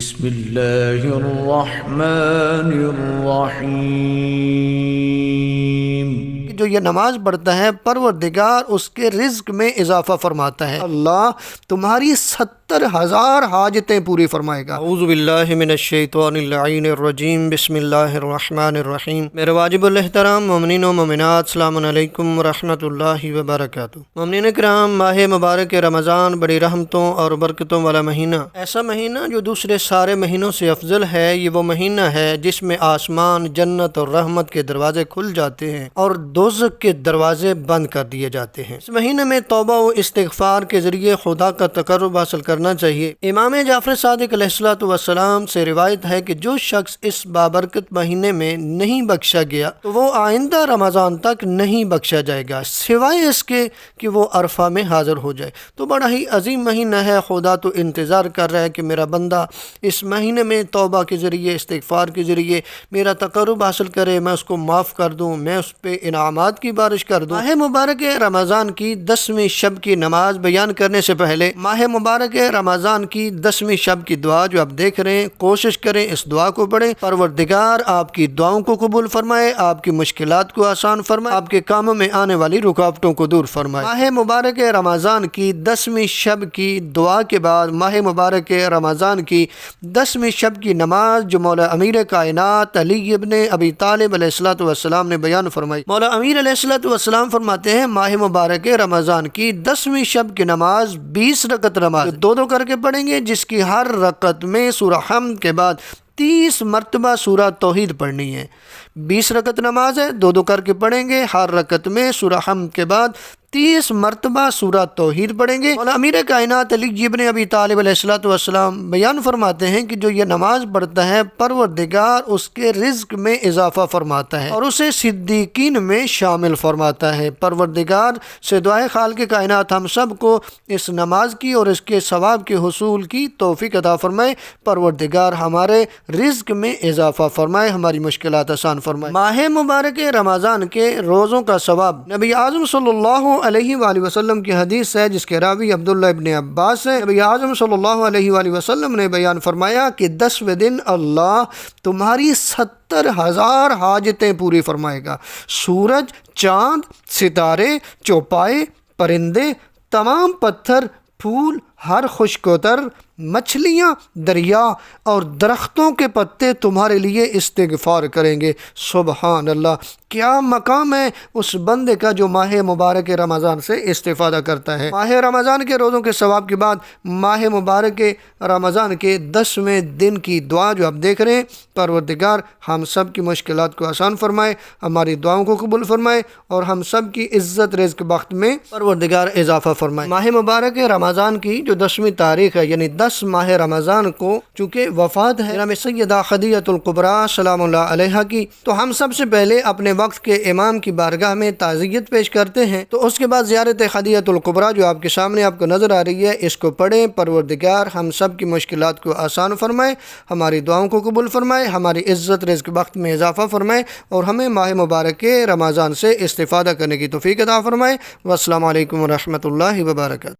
بسم اللہ الرحمن الرحیم۔ جو یہ نماز پڑھتا ہے پروردگار اس کے رزق میں اضافہ فرماتا ہے۔ اللہ تمہاری 70,000 حاجتیں پوری فرمائے گا۔ اعوذ باللہ من الشیطان اللعین الرجیم، بسم اللہ الرحمن الرحیم۔ میرے واجب الاحترام مومنین و مومنات، السلام علیکم ورحمۃ اللہ وبرکاتہ۔ مومنین کرام، ماہ مبارک رمضان بڑی رحمتوں اور برکتوں والا مہینہ، ایسا مہینہ جو دوسرے سارے مہینوں سے افضل ہے۔ یہ وہ مہینہ ہے جس میں آسمان، جنت اور رحمت کے دروازے کھل جاتے ہیں اور دوزخ کے دروازے بند کر دیے جاتے ہیں۔ اس مہینے میں توبہ و استغفار کے ذریعے خدا کا تقرب حاصل کرنا چاہیے۔ امام جعفر صادق علیہ السلام سے روایت ہے کہ جو شخص اس بابرکت مہینے میں نہیں بخشا گیا تو وہ آئندہ رمضان تک نہیں بخشا جائے گا، سوائے اس کے کہ وہ عرفہ میں حاضر ہو جائے۔ تو بڑا ہی عظیم مہینہ ہے۔ خدا تو انتظار کر رہا ہے کہ میرا بندہ اس مہینے میں توبہ کے ذریعے، استغفار کے ذریعے میرا تقرب حاصل کرے، میں اس کو معاف کر دوں، میں اس پہ انعامات کی بارش کر دوں۔ ماہ مبارک رمضان کی 10ویں شب کی نماز بیان کرنے سے پہلے ماہ مبارک رمضان کی 10ویں شب کی دعا جو آپ دیکھ رہے ہیں، کوشش کریں اس دعا کو پڑھیں۔ پروردگار آپ کی دعاؤں کو قبول فرمائے، آپ کی مشکلات کو آسان فرمائے، آپ کے کاموں میں آنے والی رکاوٹوں کو دور فرمائے۔ ماہ مبارک رمضان کی 10ویں شب کی دعا کے بعد ماہ مبارک رمضان کی 10ویں شب کی نماز جو مولا امیر کائنات علی ابن ابی طالب علیہ السلام نے بیان فرمائی۔ مولا امیر علیہ السلام فرماتے ہیں ماہ مبارک رمضان کی 10ویں شب کی نماز 20 رکعت نماز دو کر کے پڑھیں گے، جس کی ہر رکعت میں سورہ حمد کے بعد 30 مرتبہ سورہ توحید پڑھنی ہے۔ 20 رکعت نماز ہے، دو کر کے پڑھیں گے، ہر رکعت میں سورہ حمد کے بعد 30 مرتبہ سورہ توحید پڑھیں گے۔ مولا امیر کائنات علی ابن ابی طالب علیہ السلام بیان فرماتے ہیں کہ جو یہ نماز پڑھتا ہے پروردگار اس کے رزق میں اضافہ فرماتا ہے اور اسے صدیقین میں شامل فرماتا ہے۔ پروردگار سے دعائے خالق کائنات ہم سب کو اس نماز کی اور اس کے ثواب کے حصول کی توفیق عطا فرمائے۔ پروردگار ہمارے رزق میں اضافہ فرمائے، ہماری مشکلات آسان فرمائے۔ ماہ مبارک رمضان کے روزوں کا ثواب، نبی اعظم صلی اللہ علیہ وآلہ وسلم کی حدیث ہے جس کے راوی عبداللہ ابن عباس ہے۔ نبی اعظم صلی اللہ علیہ وآلہ وسلم نے بیان فرمایا کہ 10ویں دن اللہ تمہاری 70,000 حاجتیں پوری فرمائے گا۔ سورج، چاند، ستارے، چوپائے، پرندے، تمام پتھر، پھول، ہر خشک و تر، مچھلیاں، دریا اور درختوں کے پتے تمہارے لیے استغفار کریں گے۔ سبحان اللہ، کیا مقام ہے اس بندے کا جو ماہ مبارک رمضان سے استفادہ کرتا ہے۔ ماہ رمضان کے روزوں کے ثواب کے بعد ماہ مبارک رمضان کے 10ویں دن کی دعا جو آپ دیکھ رہے ہیں، پروردگار ہم سب کی مشکلات کو آسان فرمائے، ہماری دعاؤں کو قبول فرمائے اور ہم سب کی عزت رزق بخت میں پروردگار اضافہ فرمائے۔ ماہ مبارک رمضان کی جو 10ویں تاریخ ہے، یعنی 10 ماہ رمضان کو چونکہ وفات ہے جناب سیدہ خدیجہ الکبریٰ سلام اللہ علیہا کی، تو ہم سب سے پہلے اپنے وقت کے امام کی بارگاہ میں تعزیت پیش کرتے ہیں۔ تو اس کے بعد زیارت خدیجہ الکبریٰ جو آپ کے سامنے آپ کو نظر آ رہی ہے، اس کو پڑھیں۔ پروردگار ہم سب کی مشکلات کو آسان فرمائے، ہماری دعاؤں کو قبول فرمائے، ہماری عزت رزق بخت میں اضافہ فرمائے اور ہمیں ماہ مبارک رمضان سے استفادہ کرنے کی توفیق عطا فرمائے۔ والسلام علیکم ورحمۃ اللہ وبرکاتہ۔